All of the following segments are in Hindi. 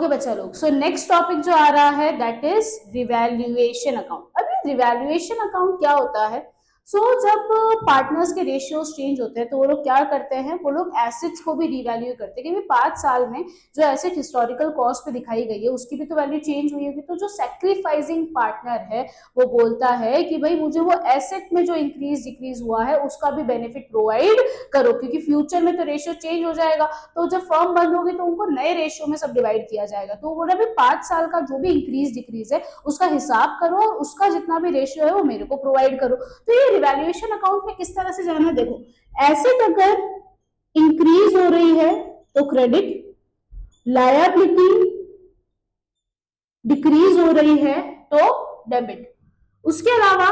ओके बच्चा लोग, सो नेक्स्ट टॉपिक जो आ रहा है दैट इज रिवैल्यूएशन अकाउंट। अभी रिवैल्यूएशन अकाउंट क्या होता है? जब पार्टनर्स के रेशियोज चेंज होते हैं तो वो लोग क्या करते हैं, वो लोग एसेट्स को भी रिवैल्यू करते हैं कि 5 साल में जो एसेट हिस्टोरिकल कॉस्ट पे दिखाई गई है उसकी भी तो वैल्यू चेंज हुई होगी। तो जो सैक्रिफाइसिंग पार्टनर है वो बोलता है कि भाई मुझे वो एसेट में जो इंक्रीज डिक्रीज हुआ है उसका भी बेनिफिट प्रोवाइड करो, क्योंकि फ्यूचर में तो रेशियो चेंज हो जाएगा। तो जब फर्म बंद होगी तो उनको नए रेशियो में सब डिवाइड किया जाएगा। तो बोला भी 5 साल का जो भी इंक्रीज डिक्रीज है उसका हिसाब करो और उसका जितना भी रेशियो है वो मेरे को प्रोवाइड करो। तो ये रिवैल्यूएशन अकाउंट में किस तरह से जाना है, देखो एसेट अगर इंक्रीज हो रही है तो क्रेडिट, लायबिलिटी डिक्रीज हो रही है तो डेबिट। उसके अलावा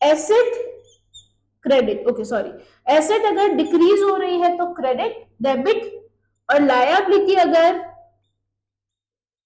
asset credit, okay sorry, asset अगर डिक्रीज हो रही है तो क्रेडिट डेबिट, और लायबिलिटी अगर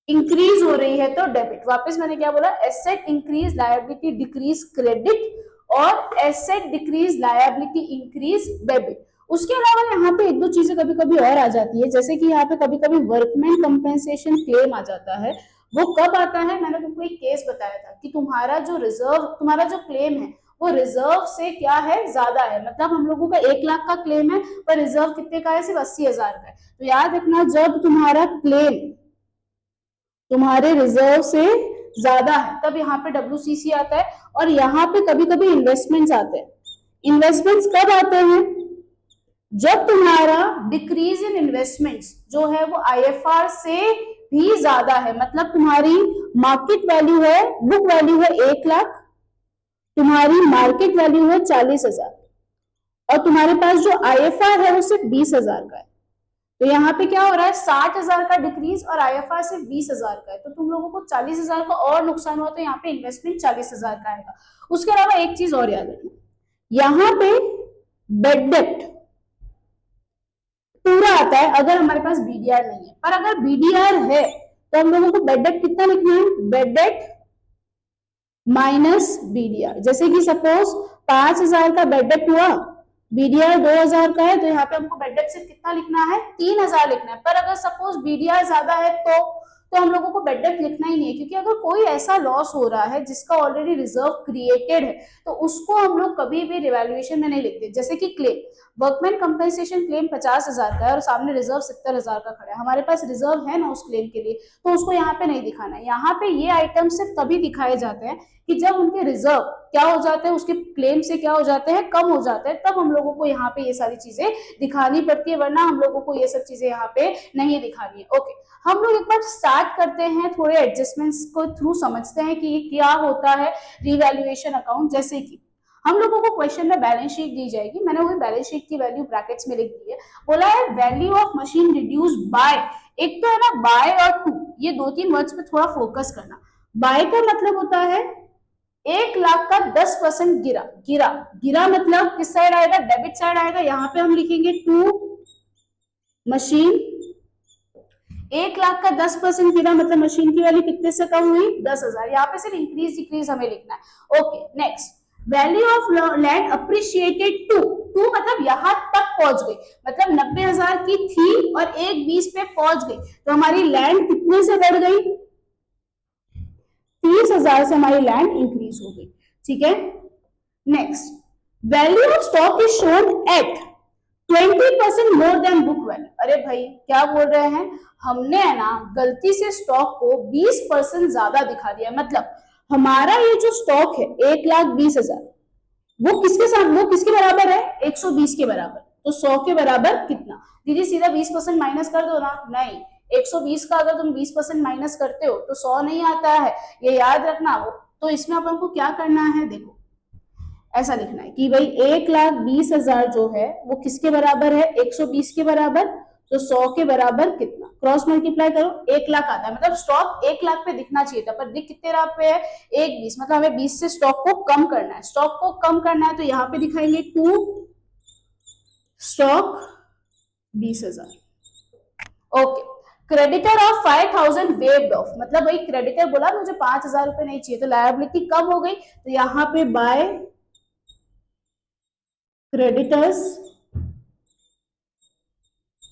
इंक्रीज हो रही है तो डेबिट। वापस मैंने क्या बोला, asset increase liability decrease credit, और asset decrease liability increase debit. उसके अलावा यहाँ पे एक दो चीजें कभी कभी और आ जाती है, जैसे कि यहाँ पे कभी कभी वर्कमैन कंपेंसेशन क्लेम आ जाता है। वो कब आता है, मैंने तुमको एक केस बताया था कि तुम्हारा जो रिजर्व, तुम्हारा जो क्लेम है वो रिजर्व से क्या है, ज्यादा है। मतलब हम लोगों का 1 लाख का क्लेम है पर रिजर्व कितने का है, सिर्फ 80,000 का है। तो याद रखना जब तुम्हारा क्लेम तुम्हारे रिजर्व से ज्यादा है तब यहाँ पे WCC आता है। और यहाँ पे कभी कभी इन्वेस्टमेंट्स आते हैं। इन्वेस्टमेंट्स कब आते हैं, जब तुम्हारा डिक्रीज इन इन्वेस्टमेंट्स जो है वो IFR से भी ज्यादा है। मतलब तुम्हारी मार्केट वैल्यू है, बुक वैल्यू है 1 लाख, तुम्हारी मार्केट वैल्यू है 40,000 और तुम्हारे पास जो IFR है वो सिर्फ 20,000 का है। तो यहाँ पे क्या हो रहा है, 60,000 का डिक्रीज और IFR सिर्फ 20,000 का है। तो तुम लोगों को 40,000 का और नुकसान हुआ, तो यहाँ पे इन्वेस्टमेंट 40,000 का आएगा। उसके अलावा एक चीज और याद रखना, यहाँ पे बेड डेप्ट पूरा आता है अगर हमारे पास BDR नहीं है। पर अगर BDR है तो हम लोगों को बेड डेप्ट कितना लिखना है, बेड डेप्ट माइनस BDR। जैसे कि सपोज 5,000 का बेड डेप्ट हुआ, BDR 2,000 का है, तो यहाँ पे हमको बेड डेप्ट सिर्फ कितना लिखना है, 3,000 लिखना है। पर अगर सपोज BDR ज्यादा है तो हम लोगों को बेड डेप्ट लिखना ही नहीं है, क्योंकि अगर कोई ऐसा लॉस हो रहा है जिसका ऑलरेडी रिजर्व क्रिएटेड है तो उसको हम लोग कभी भी रिवैल्यूएशन में नहीं लिखते। जैसे कि क्लेम, वर्कमैन कंपेंसेशन क्लेम 50,000 का है और सामने रिजर्व 70,000 का खड़ा है, हमारे पास रिजर्व है ना उस क्लेम के लिए, तो उसको यहाँ पे नहीं दिखाना है। यहाँ पे ये आइटम सिर्फ तभी दिखाए जाते हैं कि जब उनके रिजर्व क्या हो जाते हैं, उसके क्लेम से क्या हो जाते हैं, कम हो जाते हैं, तब हम लोगों को यहाँ पे ये सारी चीजें दिखानी पड़ती है, वरना हम लोगों को ये सब चीजें यहाँ पे नहीं दिखानी है। ओके, हम लोग एक बार स्टार्ट करते हैं, थोड़े एडजस्टमेंट्स को थ्रू समझते हैं कि क्या होता है रिवैल्यूएशन अकाउंट। जैसे कि हम लोगों को क्वेश्चन में बैलेंस शीट दी जाएगी, मैंने वही बैलेंस शीट की वैल्यू ब्रैकेट्स में लिख दी है। बोला है value of machine reduce by, एक तो है ना बाय और टू, ये 2-3 वर्ड्स पे थोड़ा फोकस करना। बाय का मतलब होता है 1 लाख का 10% गिरा, गिरा गिरा मतलब किस साइड आएगा, डेबिट साइड आएगा। यहाँ पे हम लिखेंगे टू मशीन, 1 लाख का 10% गिरा मतलब मशीन की वैल्यू कितने से कम हुई, 10,000। यहाँ पे सिर्फ इंक्रीज डिक्रीज हमें लिखना है। Okay next, value of land appreciated to मतलब यहाँ तक पहुंच गई, मतलब 90,000 की थी और 1,20 पे पहुंच गई, तो हमारी लैंड कितने से बढ़ गई, 30,000 से हमारी लैंड इंक्रीज हो गई। ठीक है, next, value of stock is shown at 20% more than book value. अरे भाई क्या बोल रहे हैं, हमने है ना गलती से स्टॉक को 20% ज्यादा दिखा दिया। मतलब हमारा ये जो स्टॉक है 1,20,000 वो किसके साथ, वो किसके बराबर है, 120 के बराबर। तो 100 के बराबर कितना, दीदी सीधा 20% माइनस कर दो ना, नहीं, 120 का अगर तुम 20% माइनस करते हो तो 100 नहीं आता है, ये याद रखना। तो इसमें अपन को क्या करना है, देखो ऐसा लिखना है कि भाई 1,20,000 जो है वो किसके बराबर है, 120 के बराबर। तो 100 के बराबर कितना, क्रॉस मल्टीप्लाई करो, 1 लाख आता है। मतलब स्टॉक 1 लाख पे दिखना चाहिए था पर दिख कितने लाख पे है, 1,20। मतलब हमें 20 से स्टॉक को कम करना है, स्टॉक को कम करना है तो यहाँ पे दिखाएंगे to stock 20,000। Okay, creditor of 5,000 waived off, मतलब भाई क्रेडिटर बोला मुझे 5,000 रुपए नहीं चाहिए, तो लायबिलिटी कम हो गई, तो यहाँ पे बाय क्रेडिटर्स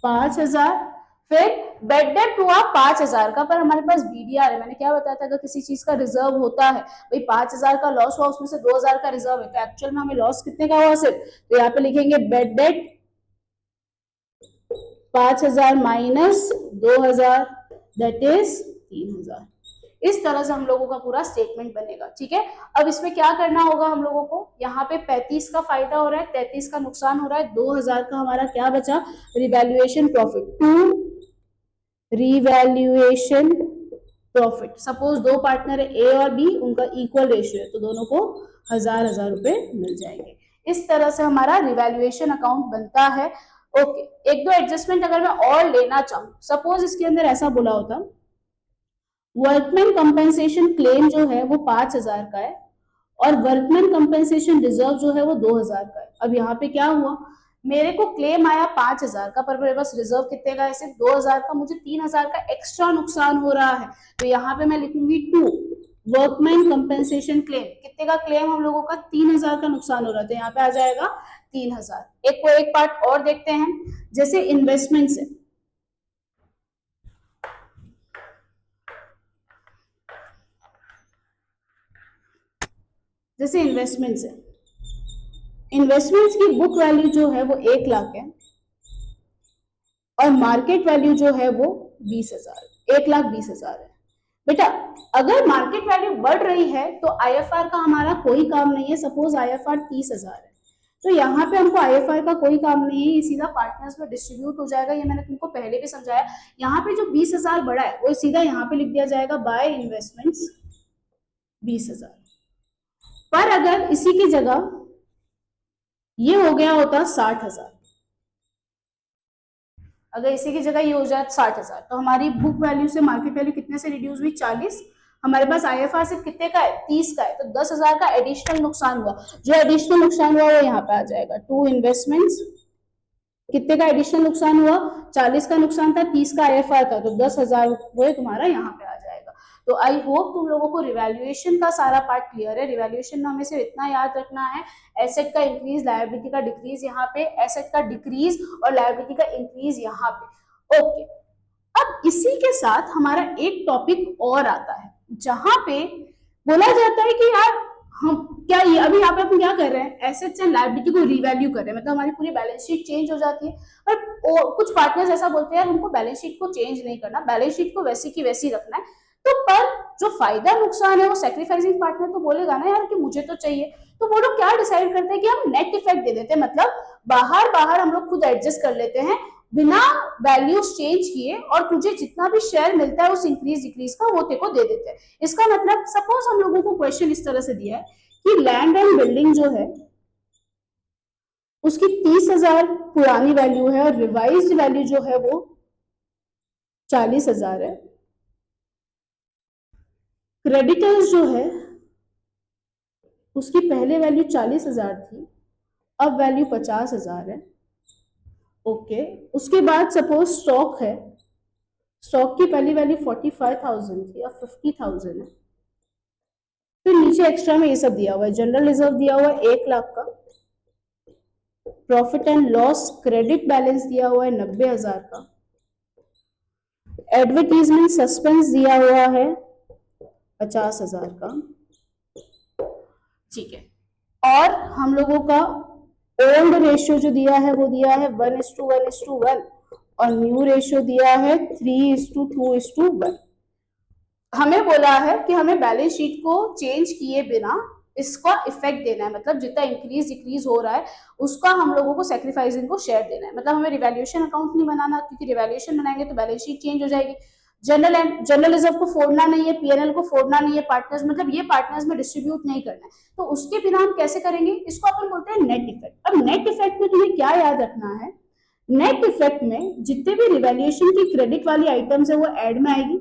5,000। फिर बेड डेप्ट हुआ 5,000 का, पर हमारे पास बीडीआर है। मैंने क्या बताया था, अगर किसी चीज का रिजर्व होता है, भाई 5,000 का लॉस हुआ, उसमें से 2,000 का रिजर्व है, तो एक्चुअल में हमें लॉस कितने का हुआ सिर्फ, तो यहाँ पे लिखेंगे बेड डेप्ट 5,000 माइनस 2,000, दैट इज 3,000। इस तरह से हम लोगों का पूरा स्टेटमेंट बनेगा। ठीक है, अब इसमें क्या करना होगा हम लोगों को, यहाँ पे 35 का फायदा हो रहा है, 33 का नुकसान हो रहा है, 2,000 का हमारा क्या बचा, revaluation profit, to revaluation profit. Suppose दो पार्टनर है ए और बी, उनका इक्वल रेशियो है, तो दोनों को 1,000 रुपए मिल जाएंगे। इस तरह से हमारा रिवैल्यूएशन अकाउंट बनता है। ओके, एक दो एडजस्टमेंट अगर मैं और लेना चाहूँ, सपोज इसके अंदर ऐसा बोला होता, वर्कमैन कंपेंसेशन क्लेम जो है वो 5,000 का है, और वर्कमैन कंपेंसेशन रिजर्व जो है वो 2,000 का है। अब यहाँ पे क्या हुआ, मेरे को क्लेम आया 5,000 का, पर मेरे पास रिजर्व कितने का है, सिर्फ 2,000 का, मुझे 3,000 का एक्स्ट्रा नुकसान हो रहा है, तो यहाँ पे मैं लिखूंगी टू वर्कमैन कंपेंसेशन क्लेम। कितने का क्लेम हम लोगों का, 3,000 का नुकसान हो रहा है, तो यहाँ पे आ जाएगा 3,000। एक पार्ट और देखते हैं, जैसे इन्वेस्टमेंट्स है, जैसे इन्वेस्टमेंट्स है, इन्वेस्टमेंट्स की बुक वैल्यू जो है वो 1,00,000 है, और मार्केट वैल्यू जो है वो 20,000, 1,20,000 है। बेटा अगर मार्केट वैल्यू बढ़ रही है तो आईएफआर का हमारा कोई काम नहीं है। सपोज आईएफआर 30,000 है, तो यहाँ पे हमको आईएफआर का कोई काम नहीं है, ये सीधा पार्टनर्स में डिस्ट्रीब्यूट हो जाएगा। ये मैंने तुमको पहले भी समझाया। यहाँ पे जो 20,000 बढ़ा है वो सीधा यहाँ पे लिख दिया जाएगा बाय इन्वेस्टमेंट्स 20,000। पर अगर इसी की जगह ये हो गया होता 60,000, अगर इसी की जगह ये हो जाए 60,000, तो हमारी बुक वैल्यू से मार्केट वैल्यू कितने से रिड्यूस हुई, 40। हमारे पास आईएफआर सिर्फ कितने का है, 30 का है, तो 10,000 का एडिशनल नुकसान हुआ। जो एडिशनल नुकसान हुआ वो यहाँ पे आ जाएगा, टू इन्वेस्टमेंट्स, कितने का एडिशनल नुकसान हुआ, 40 का नुकसान था, 30 का आईएफआर था, तो 10,000 वो तुम्हारा यहाँ पे आ जाएगा। तो आई होप तुम लोगों को रिवैल्यूएशन का सारा पार्ट क्लियर है। रिवैल्यूएशन में हमें सिर्फ इतना याद रखना है, एसेट का इंक्रीज, लायबिलिटी का डिक्रीज यहाँ पे, एसेट का डिक्रीज और लायबिलिटी का इंक्रीज यहाँ पे। ओके, अब इसी के साथ हमारा एक टॉपिक और आता है, जहां पे बोला जाता है कि यार हम क्या, ये अभी यहाँ पे अपन क्या कर रहे हैं, एसेट्स एंड लायबिलिटी को रिवैल्यू कर रहे हैं, मतलब हमारी पूरी बैलेंस शीट चेंज हो जाती है। पर कुछ पार्टनर्स ऐसा बोलते हैं यार हमको बैलेंस शीट को चेंज नहीं करना, बैलेंस शीट को वैसी की वैसी रखना है। तो पर जो फायदा नुकसान है वो सैक्रिफाइसिंग पार्टनर तो बोलेगा ना यार कि मुझे तो चाहिए, तो वो लोग क्या डिसाइड करते हैं कि हम नेट इफेक्ट दे देते हैं, मतलब बाहर बाहर हम लोग खुद एडजस्ट कर लेते हैं बिना वैल्यूज चेंज किए, और तुझे जितना भी शेयर मिलता है उस इंक्रीज डिक्रीज का वो तेरे को दे देते हैं। इसका मतलब सपोज हम लोगों को क्वेश्चन इस तरह से दिया है कि लैंड एंड बिल्डिंग जो है उसकी 30,000 पुरानी वैल्यू है और रिवाइज्ड वैल्यू जो है वो 40,000 है। क्रेडिटर्स जो है उसकी पहले वैल्यू 40,000 थी, अब वैल्यू 50,000 है। ओके, उसके बाद सपोज स्टॉक है, स्टॉक की पहली वैल्यू 45,000 थी, अब 50,000 है। फिर नीचे एक्स्ट्रा में ये सब दिया हुआ है, जनरल रिजर्व दिया हुआ है 1,00,000 का, profit and loss credit balance दिया हुआ है 90,000 का, एडवर्टीजमेंट सस्पेंस दिया हुआ है 50,000 का। ठीक है, और हम लोगों का ओल्ड रेशियो जो दिया है वो दिया है 1:1:1, और न्यू रेशियो दिया है 3:2:1। हमें बोला है कि हमें बैलेंस शीट को चेंज किए बिना इसका इफेक्ट देना है, मतलब जितना इंक्रीज डिक्रीज हो रहा है उसका हम लोगों को सैक्रिफाइसिंग को शेयर देना है। मतलब हमें रिवैल्यूएशन अकाउंट नहीं बनाना, क्योंकि रिवैल्यूएशन बनाएंगे तो बैलेंस शीट चेंज हो जाएगी। जनरल रिजर्व को फोड़ना नहीं है, पीएनएल को फोड़ना नहीं है, पार्टनर्स मतलब ये पार्टनर्स में डिस्ट्रीब्यूट नहीं करना है, तो उसके बिना हम कैसे करेंगे, इसको अपन बोलते हैं नेट इफेक्ट। अब नेट इफेक्ट में तुम्हें क्या याद रखना है, नेट इफेक्ट में जितने भी रिवैल्यूएशन की क्रेडिट वाली आइटम्स है वो एड में आएगी,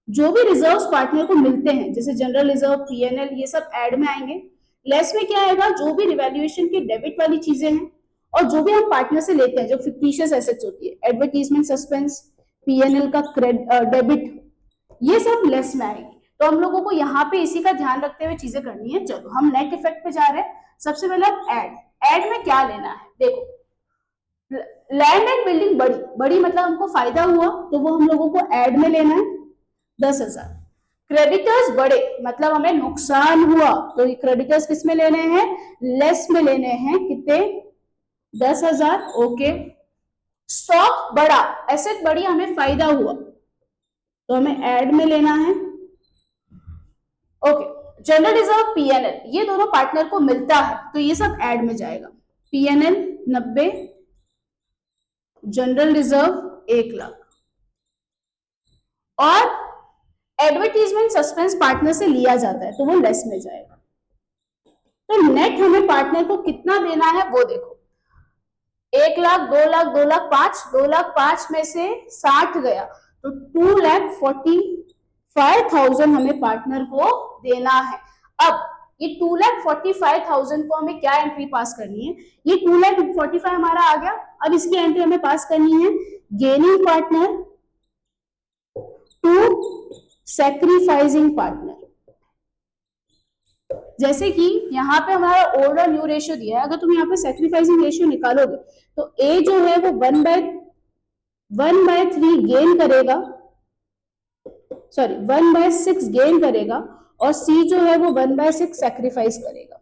जो भी रिजर्व्स पार्टनर को मिलते हैं जैसे जनरल रिजर्व, पीएनएल, ये सब ऐड में आएंगे। लेस में क्या आएगा, जो भी रिवैल्यूएशन की डेबिट वाली चीजें हैं और जो भी हम पार्टनर से लेते हैं, जो फिक्टिशियस एसेट्स होती है, एडवर्टीजमेंट सस्पेंस, पीएनएल का डेबिट, ये सब लेस में आएगी। तो हम लोगों को यहाँ पे इसी का ध्यान रखते हुए चीजें करनी है। चलो हम नेट इफेक्ट पे जा रहे हैं। सबसे पहले ऐड में क्या लेना है, देखो लैंड एंड बिल्डिंग बड़ी बड़ी मतलब हमको फायदा हुआ तो वो हम लोगों को ऐड में लेना है 10,000। क्रेडिटर्स बड़े मतलब हमें नुकसान हुआ तो ये क्रेडिटर्स किस में लेने हैं, लेस में लेने हैं, कितने, 10,000। ओके। स्टॉक बड़ा, एसेट बड़ी, हमें फायदा हुआ तो हमें ऐड में लेना है। ओके। जनरल रिजर्व पीएनएल ये दोनों पार्टनर को मिलता है तो ये सब ऐड में जाएगा। पीएनएल 90, जनरल रिजर्व 1,00,000 और एडवर्टीजमेंट सस्पेंस पार्टनर से लिया जाता है तो वो लेस में जाएगा। तो नेट हमें पार्टनर को कितना देना है वो देखो, 1,00,000, 2,00,000, 2,00,000, 5, 2,00,000 में से 60 गया तो 2,45,000 हमें पार्टनर को देना है। अब ये 2,45,000 को हमें क्या एंट्री पास करनी है, ये 2,45,000 हमारा आ गया। अब इसकी एंट्री हमें पास करनी है gaining partner to sacrificing partner. जैसे कि यहाँ पे हमारा ओल्ड और न्यू रेशियो दिया है, अगर तुम यहाँ पे सैक्रिफाइसिंग रेशियो निकालोगे तो ए जो है वो 1/3 गेन करेगा, सॉरी 1/6 गेन करेगा और सी जो है वो 1/6 सैक्रिफाइस करेगा।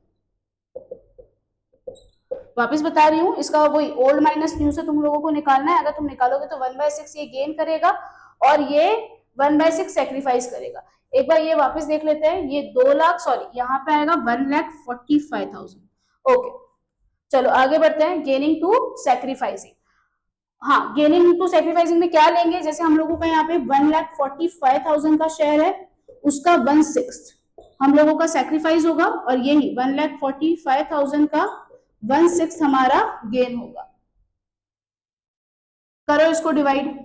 वापस बता रही हूँ, इसका वही ओल्ड माइनस न्यू से तुम लोगों को निकालना है। अगर तुम निकालोगे तो 1/6 ये गेन करेगा और ये 1/6 सैक्रिफाइस करेगा। एक बार ये वापस देख लेते हैं, ये 2,00,000 सॉरी यहाँ पे आएगा 1,45,000। ओके चलो आगे बढ़ते हैं। गेनिंग टू सैक्रिफाइसिंग, हाँ गेनिंग टू सैक्रिफाइसिंग में क्या लेंगे, जैसे हम लोगों का यहाँ पे 1,45,000 का शेयर है, उसका 1/6 हम लोगों का सैक्रिफाइस होगा और यही 1,45,000 का 1/6 हमारा गेन होगा। करो इसको डिवाइड,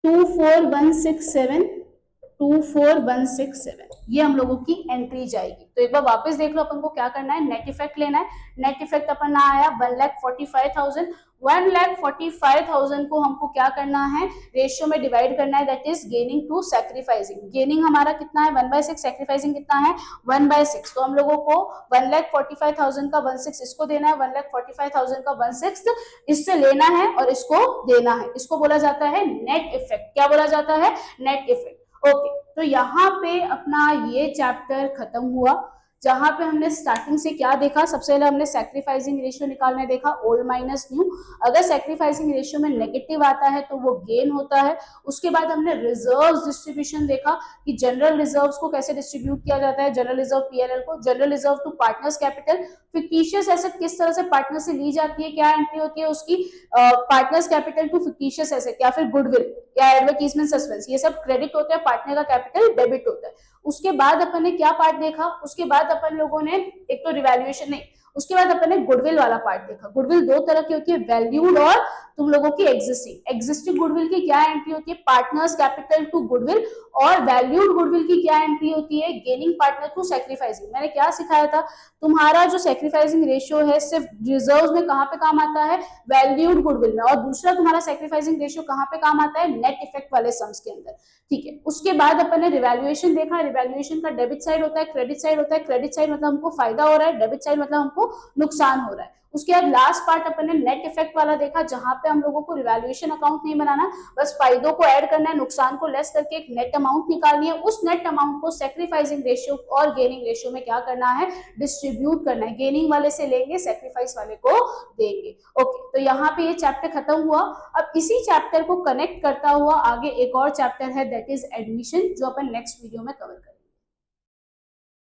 24,167 ये हम लोगों की एंट्री जाएगी। तो एक बार वापस देख लो, अपन को क्या करना है, नेट इफेक्ट लेना है। नेट इफेक्ट अपन ना आया 1,45,000, 1,45,000 को हमको क्या करना है, रेशियो में डिवाइड करना है, that is gaining to sacrificing. Gaining हमारा कितना है 1/6, सैक्रिफाइसिंग कितना है 1/6। तो हम लोगों को 1,45,000 का 1/6 इसको देना है, 1,45,000 का 1/6 इससे लेना है और इसको देना है। इसको बोला जाता है नेट इफेक्ट। क्या बोला जाता है, नेट इफेक्ट। ओके तो यहाँ पे अपना ये चैप्टर खत्म हुआ, जहां पे हमने स्टार्टिंग से क्या देखा, सबसे पहले हमने सैक्रिफाइसिंग रेशियो निकालने देखा, ओल्ड माइनस न्यू। अगर सैक्रिफाइसिंग रेशियो में नेगेटिव आता है तो वो गेन होता है। उसके बाद हमने रिजर्व्स डिस्ट्रीब्यूशन देखा कि जनरल रिजर्व्स को कैसे डिस्ट्रीब्यूट किया जाता है, जनरल रिजर्व पीएनएल को, general reserve to partners capital, fictitious asset किस तरह से पार्टनर से ली जाती है, क्या एंट्री होती है उसकी, partners capital to fictitious asset या फिर गुडविल या एडवर्टाइजमेंट सस्पेंस, ये सब क्रेडिट होते हैं, पार्टनर का कैपिटल डेबिट होता है। उसके बाद अपन ने क्या पार्ट देखा, उसके बाद अपन लोगों ने एक तो रिवैल्यूएशन नहीं, उसके बाद अपन ने गुडविल वाला पार्ट देखा। गुडविल दो तरह की होती है, वैल्यूड और तुम लोगों की एग्जिस्टिंग। एग्जिस्टिंग गुडविल की क्या एंट्री होती है, पार्टनर्स कैपिटल टू गुडविल, और वैल्यूड गुडविल की क्या एंट्री होती है, गेनिंग पार्टनर टू सैक्रिफाइसिंग। मैंने क्या सिखाया था, तुम्हारा जो सैक्रिफाइसिंग रेशियो है सिर्फ रिजर्व में कहां पे काम आता है, वैल्यूड गुडविल में, और दूसरा तुम्हारा सैक्रिफाइसिंग रेशियो कहां पे काम आता है, नेट इफेक्ट वाले सम्स के अंदर। ठीक है, उसके बाद अपन ने रिवैल्यूएशन देखा। रिवैल्यूएशन का डेबिट साइड होता है, क्रेडिट साइड होता है। क्रेडिट साइड मतलब हमको फायदा हो रहा है, डेबिट साइड मतलब हमको नुकसान हो रहा है। उसके बाद लास्ट पार्ट अपन ने नेट इफेक्ट वाला देखा, जहां पे हम लोगों को रिवैल्यूएशन अकाउंट नहीं बनाना, बस फायदों को ऐड करना है, नुकसान को लेस करके एक नेट अमाउंट निकालनी है। उस नेट अमाउंट को सैक्रिफाइसिंग रेशियो और गेनिंग रेशियो में क्या करना है, डिस्ट्रीब्यूट करना है। गेनिंग वाले से लेंगे, सैक्रिफाइस वाले को देंगे। ओके तो यहाँ पे ये चैप्टर खत्म हुआ। अब इसी चैप्टर को कनेक्ट करता हुआ आगे एक और चैप्टर है, दैट इज एडमिशन, जो अपन नेक्स्ट वीडियो में कवर करेंगे।